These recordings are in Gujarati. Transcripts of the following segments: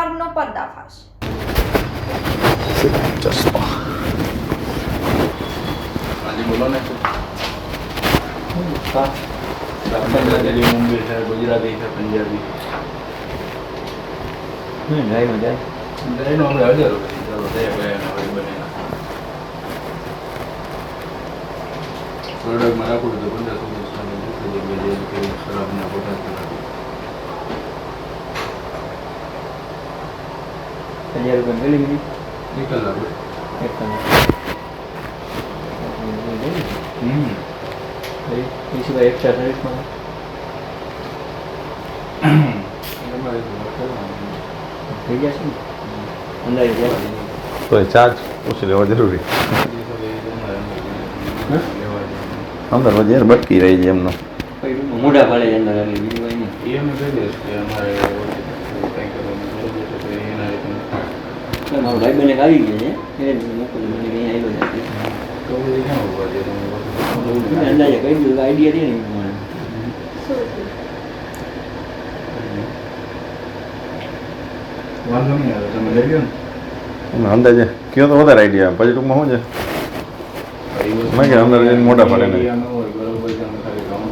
વ્યવહારનો પર્દાફાશ। ચશ્મા આજે બોલો ને દિલ્હી મુંબઈ છે ગુજરાતી છે પંજાબી જાય દરેકનો આપણે 1000 રૂપિયા ચાલો દે ભાઈ બને પ્રોડક્ટમાં રાખવું તો 1500 ખરાબના ફોટા નીકળ લાગુ એક્સ્ટ્રા સર્વિસમાં થઈ ગયા છે ને અંદાજે તો ચાર્જ પૂછી લેવા જરૂરી અંદર વજે બટકી રહી છે એમનો મોઢા પાડે અંદર એટલે બીજું કંઈ નહીં એમને કહી દઈશ કે અમારે મારો ભાઈ બને આવી ગયા છે એ મોકલી મને કંઈ આવ્યો નથી તો એ ક્યાં ઉભા છે તમે અંદાજે કહી દીધું આઈડિયા દે ને મને વાંધો નહીં આવે તમે લઈ લો ને અંદાજે કયો તો વધારે આઈડિયા પછી ટૂંકમાં શું છે મેં કે અંદર જઈને મોટા પડે ને બરોબર તમે ખાલી કાઉન્ટ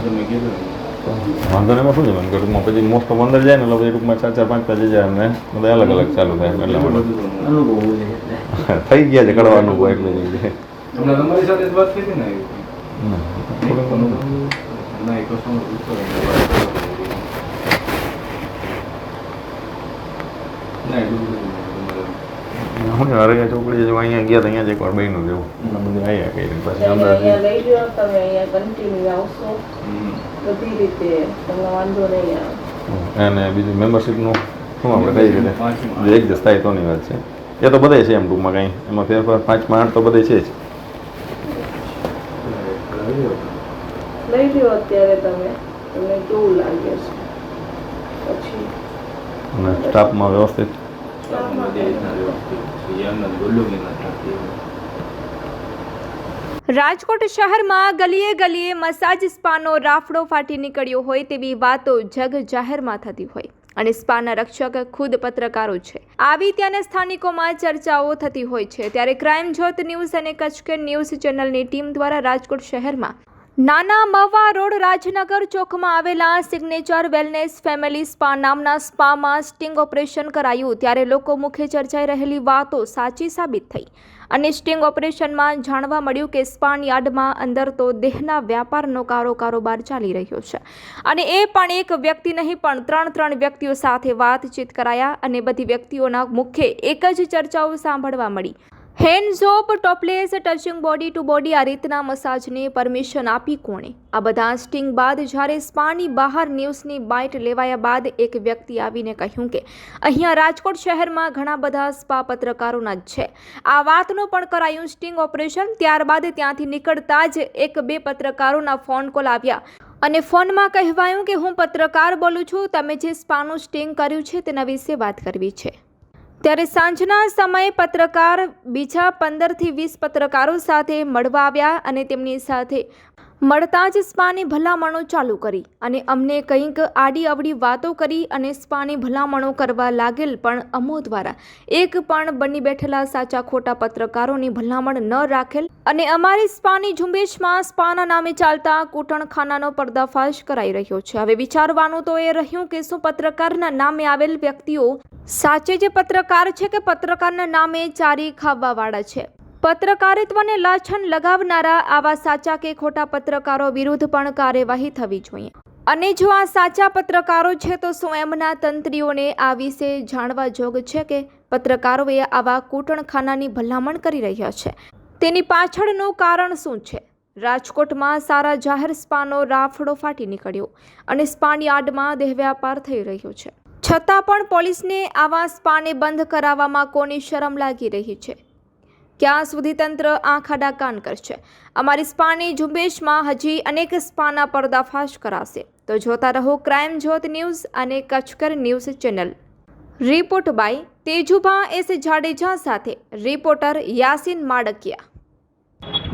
તમે કીધું વાંધો ને એમાં શું છે મને કે ટૂંકમાં પછી મોસ્ટ ઓફ અંદર જાય ને એટલે પછી ટૂંકમાં 4-4 5-5 જાય અને બધા અલગ અલગ ચાલુ થાય એટલા માટે અનુભવ હોય થઈ ગયા છે કડવાનું એટલે જ છે હમણાં તમારી સાથે જ વાત થઈ હતી ને થોડું ના એક કસ્ટમર પૂછતો ના એટલું બધું હું હરૈયા ચોકડી જો અહીંયા ગયા તો અહીંયા જ એકવાર બહેનું જેવું બધું આવ્યા કઈ રીતે પછી અંદર અહીંયા લઈ લ્યો તમે અહીંયા કન્ટિન્યુ આવશો બધી રીતે તમને વાંધો નહીં આવે અને બીજું મેમ્બરશીપનું શું આપણે કઈ રીતે એડજસ્ટ થાય તોની વાત છે એ તો બધે છે એમ ટૂંકમાં કાંઈ એમાં ફેરફાર 5માં 8 તો બધે છે જ લઈ લ્યો અત્યારે તમે તમને કેવું લાગે છે પછી અને સ્ટાફમાં વ્યવસ્થિત રાજકોટ શહેરમાં ગલીએ ગલીએ મસાજ સ્પાનો રાફડો ફાટી નીકળ્યો હોય તેવી વાતો જગ જાહેરમાં થતી હોય અને સ્પાના રક્ષક ખુદ પત્રકારો છે। આવી ત્યાંના સ્થાનિકોમાં ચર્ચાઓ થતી હોય છે ત્યારે ક્રાઇમ જ્યોત ન્યૂઝ અને કચ્છ ન્યૂઝ ચેનલની ટીમ દ્વારા રાજકોટ શહેરમાં નાના મહવા રોડ રાજનગર ચોકમાં આવેલા સિગ્નેચર વેલનેસ ફેમિલી સ્પા નામના સ્પામાં સ્ટિંગ ઓપરેશન કરાયું ત્યારે લોકો મુખ્ય ચર્ચાઈ રહેલી વાતો સાચી સાબિત થઈ અને સ્ટિંગ ઓપરેશનમાં જાણવા મળ્યું કે સ્પાન યાર્ડમાં અંદર તો દેહના વ્યાપારનો કારોબાર ચાલી રહ્યો છે અને એ પણ એક વ્યક્તિ નહીં પણ 3 વ્યક્તિઓ સાથે વાતચીત કરાયા અને બધી વ્યક્તિઓના મુખ્ય એક જ ચર્ચાઓ સાંભળવા મળી। Hands off topless touching body to body આ રીતના મસાજને પરમિશન આપી કોણે? આ બધા સ્ટિંગ બાદ જ્યારે સ્પાની બહાર ન્યૂઝની બાઇટ લેવાયા બાદ એક વ્યક્તિ આવીને કહ્યું કે અહીંયા રાજકોટ શહેરમાં ઘણા બધા સ્પા પત્રકારોના જ છે। આ વાતનું પણ કરાયું સ્ટિંગ ઓપરેશન। ત્યારબાદ ત્યાંથી નીકળતા જ 1-2 પત્રકારોના ફોન કોલ આવ્યા અને ફોનમાં કહેવાયું કે હું પત્રકાર બોલું છું, તમે જે સ્પાનું સ્ટિંગ કર્યું છે તેના વિશે વાત કરવી છે। ત્યારે સાંજના સમયે પત્રકાર બીજા 15થી 20 પત્રકારો સાથે મળવા આવ્યા અને તેમની સાથે મળતા જ સ્પાની ભલામણો ચાલુ કરી અને અમને કંઈક આડી અવડી વાતો કરી અને સ્પાની ભલામણો કરવા લાગેલ પણ અમો દ્વારા એક પણ બની બેઠેલા સાચા ખોટા પત્રકારોની ભલામણ ન રાખેલ અને અમારી સ્પાની ઝુંબેશમાં સ્પાના નામે ચાલતા કૂટણખાનાનો પર્દાફાશ કરાઈ રહ્યો છે। હવે વિચારવાનું તો એ રહ્યું કે શું પત્રકારના નામે આવેલ વ્યક્તિઓ સાચે જે પત્રકાર છે કે પત્રકારના નામે ચારી ખાવાવાળા છે? પત્રકારિત્વને લાછન લગાવનારા આવા સાચા કે ખોટા પત્રકારો વિરુદ્ધ પણ કાર્યવાહી થવી જોઈએ અને જો આ સાચા પત્રકારો છે તો શું એમના તંત્રીઓને આ વિશે જાણવા જોગ છે કે પત્રકારોએ આવા કૂટણખાનાની ભલામણ કરી રહ્યા છે? તેની પાછળનું કારણ શું છે? રાજકોટમાં સારા જાહેર સ્પાનો રાફડો ફાટી નીકળ્યો અને સ્પાન યાર્ડમાં દેહ વ્યાપાર થઈ રહ્યો છે, છતાં પણ પોલીસને આવા સ્પાને બંધ કરાવવામાં કોની શરમ લાગી રહી છે? ક્યાં સુધી તંત્ર આંખ આડા કાન કરશે? અમારી સ્પાની ઝુંબેશમાં હજી અનેક સ્પાના પર્દાફાશ કરાશે, તો જોતા રહો ક્રાઇમ જ્યોત ન્યૂઝ અને Kutch news channel. Report by Tejubha S Jadeja સાથે રિપોર્ટર યાસીન માડકિયા।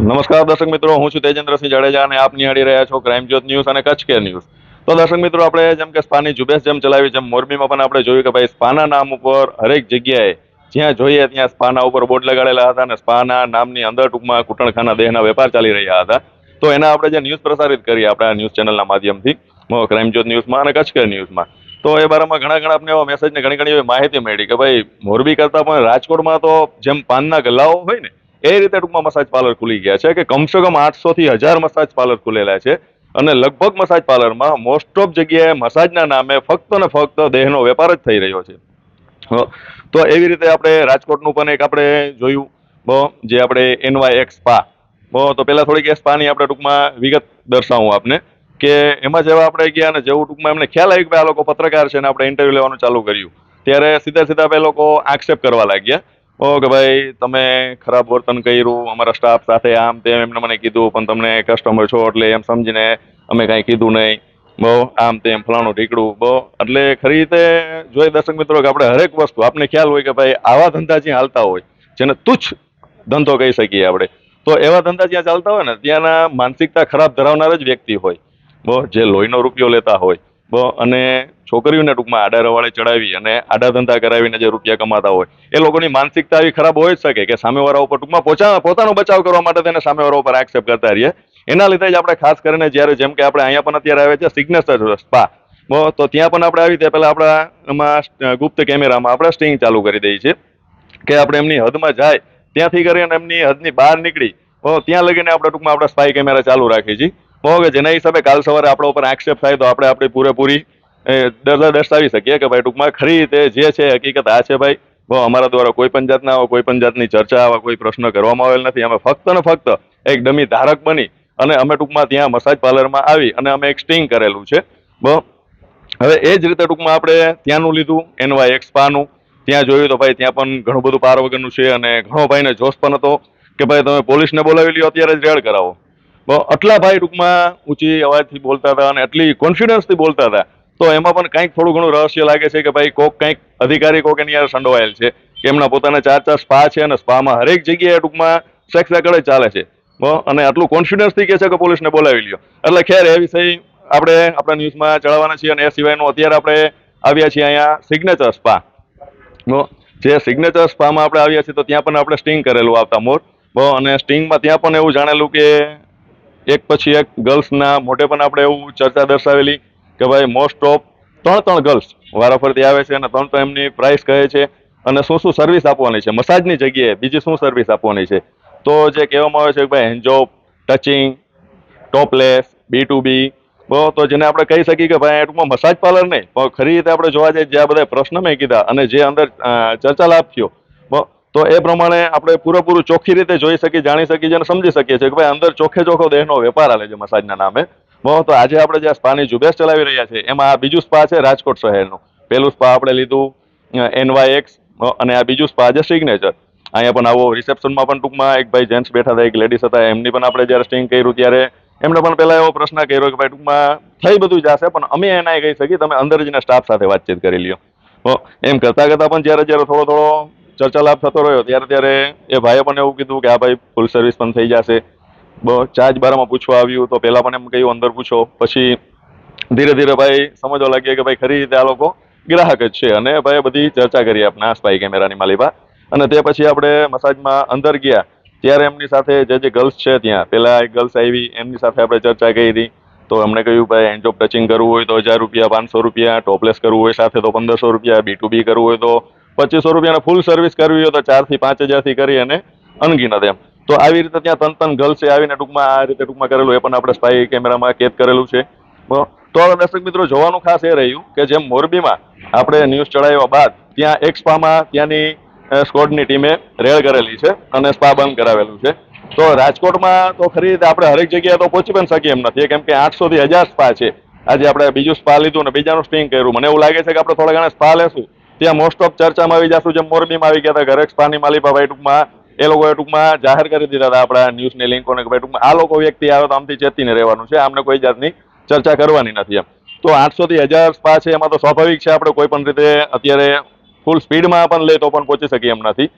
નમસ્કાર દર્શક મિત્રો, હું છું તેજેન્દ્રસિંહ જાડેજા અને આપ નિહાળી રહ્યા છો ક્રાઇમ જ્યોત ન્યૂઝ અને કચ્છ ન્યૂઝ। તો દર્શક મિત્રો આપણે જેમ કે સ્પાની ઝુંબેશ જેમ ચલાવી જેમ મોરબીમાં પણ આપણે જોયું કે ભાઈ સ્પાના નામ ઉપર હરેક જગ્યાએ જ્યાં જોઈએ ત્યાં સ્પાના ઉપર બોર્ડ લગાડેલા હતા અને સ્પાના નામની અંદર ટૂંકમાં કૂટણખાના દેહના વેપાર ચાલી રહ્યા હતા. તો એના આપણે જે ન્યૂઝ પ્રસારિત કરી આપણા ન્યૂઝ ચેનલના માધ્યમથી ક્રાઇમ જ્યોત ન્યૂઝમાં અને કચ્છ કેર ન્યૂઝમાં, તો એ બારામાં ઘણા આપણે એવા મેસેજ ને ઘણી એવી માહિતી મળી કે ભાઈ મોરબી કરતાં પણ રાજકોટમાં તો જેમ પાનના ગલ્લાઓ હોય ને એ રીતે ટૂંકમાં મસાજ પાર્લર ખુલી ગયા છે કે કમસે કમ 800 થી 1000 મસાજ પાર્લર ખુલેલા છે અને લગભગ મસાજ પાર્લરમાં મોસ્ટ ઓફ જગ્યાએ મસાજના નામે ફક્ત ને ફક્ત દેહનો વેપાર જ થઈ રહ્યો છે. તો એવી રીતે આપણે રાજકોટનું પણ એક આપણે જોયું જે આપણે NYX સ્પા, તો પહેલા થોડીક એ સ્પાની આપણે ટૂંકમાં વિગત દર્શાવું આપને કે એમાં જેવા આપણે ગયા ને જેવું ટૂંકમાં એમને ખ્યાલ આવ્યો કે આ લોકો પત્રકાર છે ને આપણે ઇન્ટરવ્યુ લેવાનું ચાલુ કર્યું ત્યારે સીધા એ લોકો આક્ષેપ કરવા લાગ્યા કે ભાઈ તમે ખરાબ વર્તન કર્યું અમારા સ્ટાફ સાથે આમ તેમ એમને મને કીધું પણ તમને કસ્ટમર છો એટલે એમ સમજીને અમે કાંઈ કીધું નહીં, આમ તેમ ફલાણું ઢીકડું એટલે ખરી રીતે જોઈએ દર્શક મિત્રો કે આપણે હરેક વસ્તુ આપને ખ્યાલ હોય કે ભાઈ આવા ધંધા જ્યાં હાલતા હોય જેને તુચ્છ ધંધો કહી શકીએ આપણે, તો એવા ધંધા જ્યાં ચાલતા હોય ને ત્યાંના માનસિકતા ખરાબ ધરાવનાર જ વ્યક્તિ હોય જે લોહીનો રૂપિયો લેતા હોય અને છોકરીઓને ટૂંકમાં આડા રવાળે ચડાવી અને આડા ધંધા કરાવીને જે રૂપિયા કમાતા હોય એ લોકોની માનસિકતા એવી ખરાબ હોય જ શકે કે સામેવાળા ઉપર ટૂંકમાં પોતાનો બચાવ કરવા માટે તેને સામેવાળા ઉપર એક્સેપ્ટ કરતા રહીએ. એના લીધે જ આપણે ખાસ કરીને જ્યારે જેમ કે આપણે અહીંયા પણ અત્યારે આવે છે સિગ્નેચર સ્પા, તો ત્યાં પણ આપણે આવી ત્યાં પહેલા આપણા એમાં ગુપ્ત કેમેરામાં આપણે સ્ટિંગ ચાલુ કરી દઈએ છીએ કે આપણે એમની હદમાં જાય ત્યાંથી કરીને એમની હદની બહાર નીકળી ત્યાં લગીને આપણે ટૂંકમાં આપણા સ્પાય કેમેરા ચાલુ રાખીએ છીએ કે જેના હિસાબે કાલ સવારે આપણા ઉપર આક્ષેપ થાય તો આપણે આપણી પૂરેપૂરી દર્શાવી શકીએ કે ભાઈ ટૂંકમાં ખરી રીતે જે છે હકીકત આ છે ભાઈ, અમારા દ્વારા કોઈ પણ જાતની ચર્ચા આવા કોઈ પ્રશ્ન કરવામાં આવેલ નથી. અમે ફક્ત ને ફક્ત એક ડમી ધારક બની અને અમે ટૂંકમાં ત્યાં મસાજ પાર્લરમાં આવી અને અમે એક સ્ટિંગ કરેલું છે. હવે એ જ રીતે ટૂંકમાં આપણે ત્યાંનું લીધું NYX સ્પાનું, ત્યાં જોયું તો ભાઈ ત્યાં પણ ઘણું બધું પાર વગરનું છે અને ઘણો ભાઈને જોશ પણ હતો કે ભાઈ તમે પોલીસને બોલાવી લ્યો અત્યારે જ રેડ કરાવો. આટલા ભાઈ ટૂંકમાં ઊંચી અવાજથી બોલતા હતા અને એટલી કોન્ફિડન્સથી બોલતા હતા, તો એમાં પણ કંઈક થોડું ઘણું રહસ્ય લાગે છે કે ભાઈ કંઈક અધિકારી એની યાર સંડોવાયેલ છે કે એમના પોતાના 4 સ્પા છે અને સ્પામાં હરેક જગ્યાએ ટૂંકમાં સેક્સ રેકર્ડ ચાલે છે અને આટલું કોન્ફિડન્સથી કહે છે કે પોલીસને બોલાવી લ્યો. એટલે ખેર એ વિષય આપણે આપણા ન્યૂઝમાં ચડાવવાના છીએ અને એ સિવાયનું અત્યારે આપણે આવ્યા છીએ અહીંયા સિગ્નેચર સ્પા. જે સિગ્નેચર સ્પામાં આપણે આવ્યા છીએ તો ત્યાં પણ આપણે સ્ટિંગ કરેલું આવતા મોર અને સ્ટિંગમાં ત્યાં પણ એવું જાણેલું કે એક પછી એક ગર્લ્સના મોઢે પણ આપણે એવું ચર્ચા દર્શાવેલી કે ભાઈ મોસ્ટ ઓફ 3 ગર્લ્સ વારાફરતી આવે છે અને 3 એમની પ્રાઇસ કહે છે અને શું સર્વિસ આપવાની છે મસાજની જગ્યાએ બીજી શું સર્વિસ આપવાની છે. તો જે કહેવામાં આવે છે કે ભાઈ હેન્ડજોબ, ટચિંગ, ટોપલેસ, B2B, તો જેને આપણે કહી શકીએ કે ભાઈ ટૂંકમાં મસાજ પાર્લર નહીં પણ ખરી રીતે આપણે જોવા જઈએ જે આ બધા પ્રશ્ન મેં કીધા અને જે અંદર ચર્ચા લાભ થયો તો એ પ્રમાણે આપણે પૂરેપૂરું ચોખ્ખી રીતે જોઈ શકીએ, જાણી શકીએ અને સમજી શકીએ છીએ કે ભાઈ અંદર ચોખ્ખો દેહનો વેપાર હાલે છે મસાજના નામે. તો આજે આપણે જે સ્પાની ઝુંબેશ ચલાવી રહ્યા છે એમાં આ બીજું સ્પા છે રાજકોટ શહેરનું. પહેલું સ્પા આપણે લીધું NYX અને આ બીજું સ્પા છે સિગ્નેચર. અહીંયા પણ આવો રિસેપ્શનમાં પણ ટૂંકમાં એક ભાઈ જેન્ટ્સ બેઠા હતા, એક લેડીઝ હતા, એમની પણ આપણે જ્યારે સ્ટિંગ કર્યું ત્યારે એમણે પણ પહેલા એવો પ્રશ્ન કર્યો કે ભાઈ ટૂંકમાં થઈ બધું જશે પણ અમે એના કહી શકીએ તમે અંદર જઈને સ્ટાફ સાથે વાતચીત કરી લ્યો. એમ કરતાં પણ જ્યારે થોડો ચર્ચા લાભ થતો રહ્યો ત્યારે એ ભાઈએ પણ એવું કીધું કે આ ભાઈ ફૂલ સર્વિસ પણ થઈ જશે. ચાર્જ બારામાં પૂછવા આવ્યું તો પહેલા પણ એમ કહ્યું અંદર પૂછો, પછી ધીરે ભાઈ સમજવા લાગ્યા કે ભાઈ ખરી રીતે આ લોકો ગ્રાહક જ છે અને ભાઈ બધી ચર્ચા કરી આપણા સ્પાય કેમેરાની માલિબા. અને તે પછી આપણે મસાજમાં અંદર ગયા ત્યારે એમની સાથે જે ગર્લ્સ છે ત્યાં પહેલા એક ગર્લ્સ આવી એમની સાથે આપણે ચર્ચા કરી તો એમણે કહ્યું ભાઈ હેન્ડજોબ ટચિંગ કરવું હોય તો 1000 રૂપિયા, 500 રૂપિયા, ટોપલેસ કરવું હોય સાથે તો 1500 રૂપિયા, B2B કરવું હોય તો 2500 રૂપિયા, ફૂલ સર્વિસ કરવી હોય તો 4 થી 5000 થી કરી અને અનગિનત એમ. તો આવી રીતે ત્યાં 3 ગર્લ્સે આવીને ટૂંકમાં આ રીતે કરેલું એ પણ આપણે સ્પાય કેમેરામાં કેદ કરેલું છે. તો હવે દર્શક મિત્રો જોવાનું ખાસ એ રહ્યું કે જેમ મોરબીમાં આપણે ન્યૂઝ ચડાવ્યા બાદ ત્યાં એક સ્પામાં ત્યાંની સ્કોડની ટીમે રેડ કરેલી છે અને સ્પા બંધ કરાવેલું છે. તો રાજકોટમાં તો ખરી રીતે આપણે હરેક જગ્યાએ તો પહોંચી પણ શકીએ એમ નથી કેમ કે 800 થી 1000 સ્પા છે. આજે આપણે બીજું સ્પા લીધું અને બીજાનું સ્ટિંગ કર્યું. મને એવું લાગે છે કે આપણે થોડા ઘણા સ્પા લેશું ત્યાં મોસ્ટ ઓફ ચર્ચામાં આવી જશું જેમ મોરબીમાં આવી ગયા હતા ઘરેક સ્પાની માલિપા ભાઈ ટૂંકમાં એ લોકોએ ટૂંકમાં જાહેર કરી દીધા હતા આપણા ન્યૂઝની લિંકોને કે ભાઈ ટૂંકમાં આ લોકો વ્યક્તિ આવે તો આમથી ચેતીને રહેવાનું છે, આમને કોઈ જાતની ચર્ચા કરવાની નથી એમ. તો 800 થી 1000 સ્પા છે એમાં તો સ્વાભાવિક છે આપણે કોઈ પણ રીતે અત્યારે ફૂલ સ્પીડમાં પણ લે તો પણ પહોંચી શકીએ એમ નથી.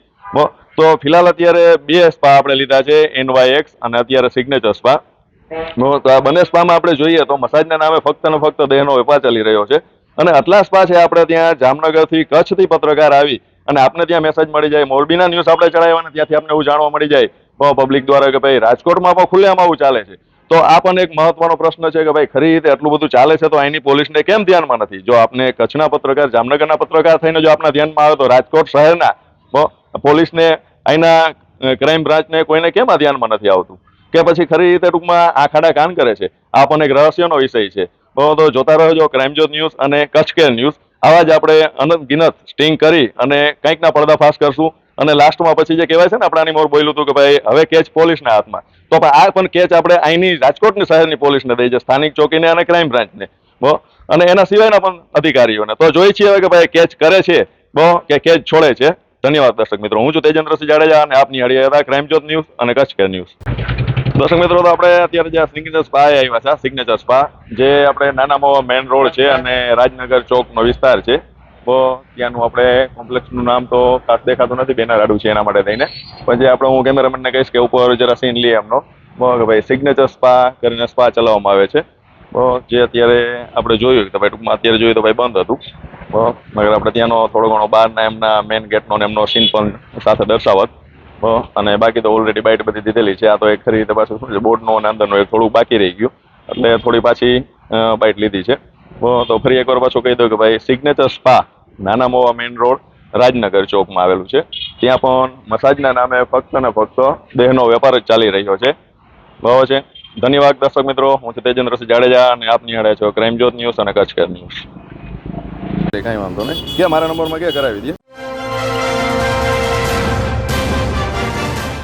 તો ફિલહાલ અત્યારે 2 સ્પા આપણે લીધા છે NYX અને અત્યારે સિગ્નેચર સ્પા. તો આ બંને સ્પામાં આપણે જોઈએ તો મસાજના નામે ફક્ત ને ફક્ત દેહનો વેપાર ચાલી રહ્યો છે અને આટલા સ્પા છે આપણે ત્યાં જામનગરથી કચ્છથી પત્રકાર આવી અને આપને ત્યાં મેસેજ મળી જાય, મોરબીના ન્યૂઝ આપણે ચડાવ્યા ને ત્યાંથી આપણે એવું જાણવા મળી જાય પબ્લિક દ્વારા કે ભાઈ રાજકોટમાં પણ ખુલ્લેઆમ આવું ચાલે છે. તો આ પણ એક મહત્વનો પ્રશ્ન છે કે ભાઈ ખરી રીતે આટલું બધું ચાલે છે તો અહીંની પોલીસને કેમ ધ્યાનમાં નથી? જો આપને કચ્છના પત્રકાર, જામનગરના પત્રકાર થઈને જો આપના ધ્યાનમાં આવે તો રાજકોટ શહેરના પોલીસને, અહીંના ક્રાઇમ બ્રાન્ચને કોઈને કેમ આ ધ્યાનમાં નથી આવતું? કે પછી ખરી રીતે ટૂંકમાં આ ખાડા કાન કરે છે? આ પણ એક રહસ્યનો વિષય છે. તો જોતા રહેજો ક્રાઇમજોત ન્યૂઝ અને કચ્છ કેર ન્યૂઝ. આવા જ આપણે અનગિનત સ્ટિંગ કરી અને કંઈકના પર્દાફાશ કરશું અને લાસ્ટમાં પછી જે કહેવાય છે ને, આપણાની મોર બોલ્યું હતું કે ભાઈ હવે કેચ પોલીસના હાથમાં, તો આ પણ કેચ આપણે અહીંની રાજકોટની શહેરની પોલીસને દઈ છે, સ્થાનિક ચોકીને અને ક્રાઇમ બ્રાન્ચને અને એના સિવાયના પણ અધિકારીઓને. તો જોઈએ છીએ હવે કે ભાઈ કેચ કરે છે કે કેચ છોડે છે. ધન્યવાદ દર્શક મિત્રો. હું છું તેજેન્દ્રસિંહ જાડેજા અને આપ નિહાળી હતા ક્રાઇમજોત ન્યૂઝ અને કચ્છ કેર ન્યૂઝ. દર્શક મિત્રો, તો આપણે અત્યારે જ્યાં સિગ્નેચર સ્પા આવ્યા છે, સિગ્નેચર સ્પા જે આપણે નાના મોવા મેઇન રોડ છે અને રાજનગર ચોકનો વિસ્તાર છે. તો ત્યાંનું આપણે કોમ્પ્લેક્સનું નામ તો ખાસ દેખાતું નથી, બેનર આડું છે એના માટે થઈને. પણ જે આપણે હું કેમેરામેનને કહીશ કે ઉપર જરા સીન લઈએ એમનો કે ભાઈ સિગ્નેચર સ્પા કરીને સ્પા ચલાવવામાં આવે છે. જે અત્યારે આપણે જોયું કે ભાઈ ટૂંકમાં અત્યારે જોયું તો ભાઈ બંધ હતું, મગર આપણે ત્યાંનો થોડો ઘણો બહારના એમના મેઇન ગેટનો ને એમનો સીન પણ સાથે દર્શાવત. અને બાકી તો ઓલરેડી બાઇટ બધી દીધેલી છે. આ તો એક ખરી રીતે પાછું શું છે, બોર્ડનો અને અંદરનો એક થોડું બાકી રહી ગયું એટલે થોડી પાછી બાઇટ લીધી છે. તો ફરી એકવાર પાછું કહી દઉં કે ભાઈ સિગ્નેચર સ્પા નાના મોવા મેઇન રોડ રાજનગર ચોકમાં આવેલું છે. ત્યાં પણ મસાજના નામે ફક્ત ને ફક્ત દેહનો વેપાર જ ચાલી રહ્યો છે. બરાબર છે. ધન્યવાદ દર્શક મિત્રો. હું છું તેજેન્દ્રસિંહ જાડેજા અને આપ નિહાળે છો ક્રાઇમજોત ન્યૂઝ અને કચ્છ કેર ન્યૂઝ. કાંઈ વાંધો નહીં. ક્યાં મારા નંબરમાં ક્યાં કરાવી દે?